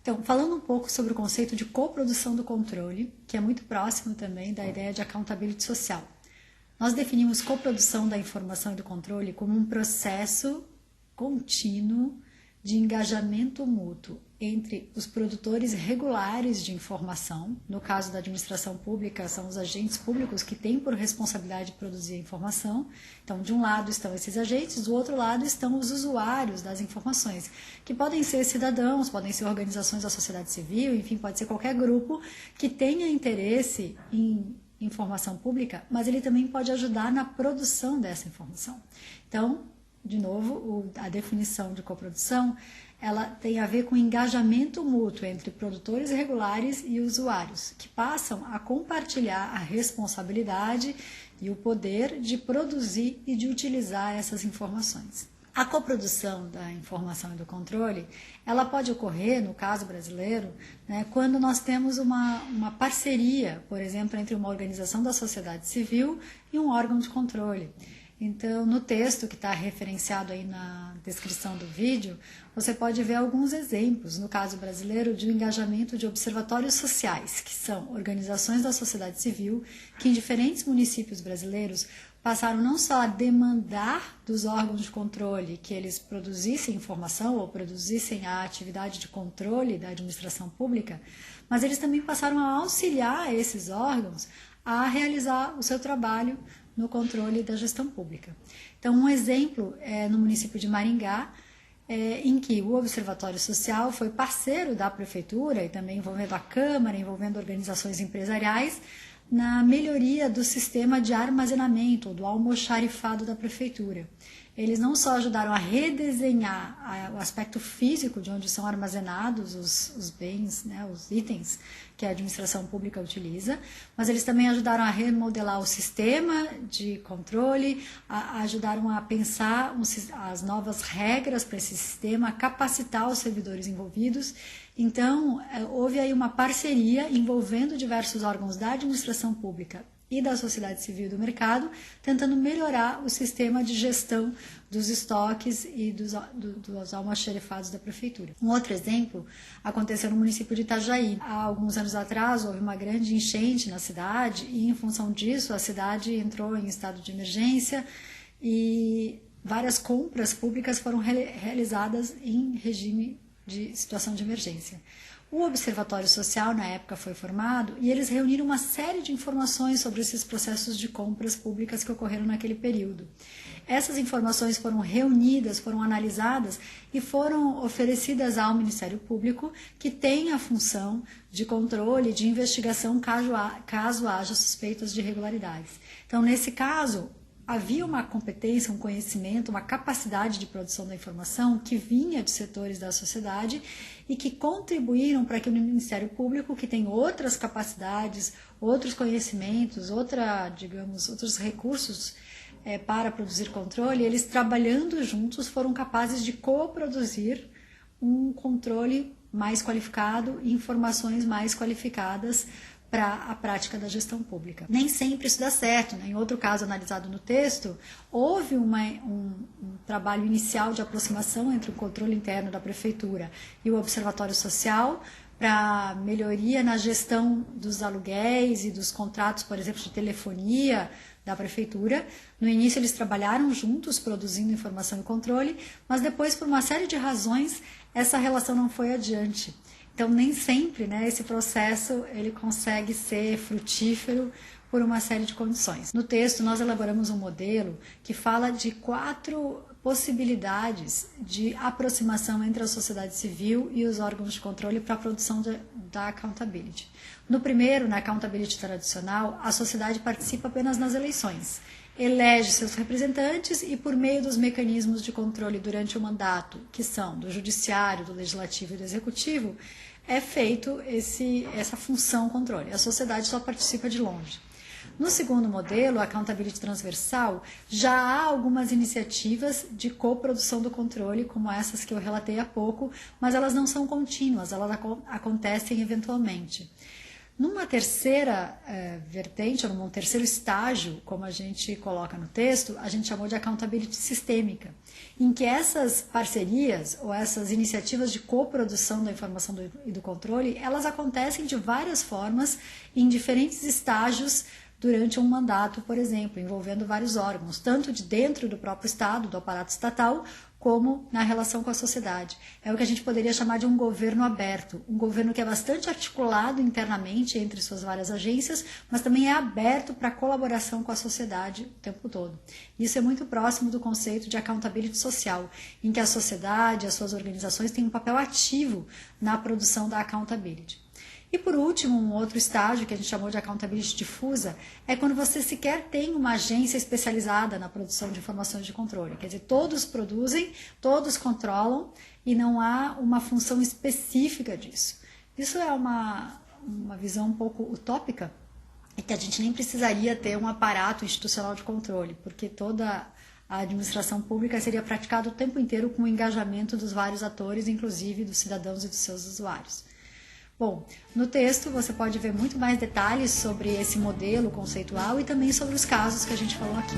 Então, falando um pouco sobre o conceito de coprodução do controle, que é muito próximo também da ideia de accountability social. Nós definimos coprodução da informação e do controle como um processo contínuo de engajamento mútuo entre os produtores regulares de informação, no caso da administração pública, são os agentes públicos que têm por responsabilidade produzir a informação. Então, de um lado estão esses agentes, do outro lado estão os usuários das informações, que podem ser cidadãos, podem ser organizações da sociedade civil, enfim, pode ser qualquer grupo que tenha interesse em informação pública, mas ele também pode ajudar na produção dessa informação. Então, de novo, a definição de coprodução, ela tem a ver com engajamento mútuo entre produtores regulares e usuários, que passam a compartilhar a responsabilidade e o poder de produzir e de utilizar essas informações. A coprodução da informação e do controle, ela pode ocorrer, no caso brasileiro, né, quando nós temos uma parceria, por exemplo, entre uma organização da sociedade civil e um órgão de controle. Então, no texto que está referenciado aí na descrição do vídeo, você pode ver alguns exemplos, no caso brasileiro, de um engajamento de observatórios sociais, que são organizações da sociedade civil, que em diferentes municípios brasileiros passaram não só a demandar dos órgãos de controle que eles produzissem informação ou produzissem a atividade de controle da administração pública, mas eles também passaram a auxiliar esses órgãos a realizar o seu trabalho no controle da gestão pública. Então, um exemplo é no município de Maringá, em que o Observatório Social foi parceiro da Prefeitura e também envolvendo a Câmara, envolvendo organizações empresariais, na melhoria do sistema de armazenamento, do almoxarifado da Prefeitura. Eles não só ajudaram a redesenhar o aspecto físico de onde são armazenados os bens, né, os itens que a administração pública utiliza, mas eles também ajudaram a remodelar o sistema de controle, ajudaram a pensar as novas regras para esse sistema, a capacitar os servidores envolvidos. Então, houve aí uma parceria envolvendo diversos órgãos da administração pública e da sociedade civil e do mercado, tentando melhorar o sistema de gestão dos estoques e dos almoxarifados da prefeitura. Um outro exemplo aconteceu no município de Itajaí. Há alguns anos atrás houve uma grande enchente na cidade e, em função disso, a cidade entrou em estado de emergência e várias compras públicas foram realizadas em regime de situação de emergência. O Observatório Social, na época, foi formado e eles reuniram uma série de informações sobre esses processos de compras públicas que ocorreram naquele período. Essas informações foram reunidas, foram analisadas e foram oferecidas ao Ministério Público, que tem a função de controle, de investigação caso haja suspeitas de irregularidades. Então, nesse caso, havia uma competência, um conhecimento, uma capacidade de produção da informação que vinha de setores da sociedade e que contribuíram para que o Ministério Público, que tem outras capacidades, outros conhecimentos, outros recursos para produzir controle, eles trabalhando juntos foram capazes de coproduzir um controle mais qualificado e informações mais qualificadas para a prática da gestão pública. Nem sempre isso dá certo, né? Em outro caso analisado no texto, houve um trabalho inicial de aproximação entre o controle interno da prefeitura e o Observatório Social para melhoria na gestão dos aluguéis e dos contratos, por exemplo, de telefonia da prefeitura. No início eles trabalharam juntos, produzindo informação e controle, mas depois, por uma série de razões, essa relação não foi adiante. Então, nem sempre, né, esse processo ele consegue ser frutífero por uma série de condições. No texto, nós elaboramos um modelo que fala de 4 possibilidades de aproximação entre a sociedade civil e os órgãos de controle para a produção da accountability. No primeiro, na accountability tradicional, a sociedade participa apenas nas eleições. Elege seus representantes e, por meio dos mecanismos de controle durante o mandato, que são do judiciário, do legislativo e do executivo, é feito essa função controle. A sociedade só participa de longe. No segundo modelo, a accountability transversal, já há algumas iniciativas de coprodução do controle, como essas que eu relatei há pouco, mas elas não são contínuas, elas acontecem eventualmente. Numa terceira vertente, ou num terceiro estágio, como a gente coloca no texto, a gente chamou de accountability sistêmica, em que essas parcerias ou essas iniciativas de coprodução da informação e do controle, elas acontecem de várias formas em diferentes estágios durante um mandato, por exemplo, envolvendo vários órgãos, tanto de dentro do próprio Estado, do aparato estatal, como na relação com a sociedade. É o que a gente poderia chamar de um governo aberto, um governo que é bastante articulado internamente entre suas várias agências, mas também é aberto para a colaboração com a sociedade o tempo todo. Isso é muito próximo do conceito de accountability social, em que a sociedade, as suas organizações têm um papel ativo na produção da accountability. E por último, um outro estágio que a gente chamou de accountability difusa é quando você sequer tem uma agência especializada na produção de informações de controle. Quer dizer, todos produzem, todos controlam e não há uma função específica disso. Isso é uma visão um pouco utópica e que a gente nem precisaria ter um aparato institucional de controle, porque toda a administração pública seria praticada o tempo inteiro com o engajamento dos vários atores, inclusive dos cidadãos e dos seus usuários. Bom, no texto você pode ver muito mais detalhes sobre esse modelo conceitual e também sobre os casos que a gente falou aqui.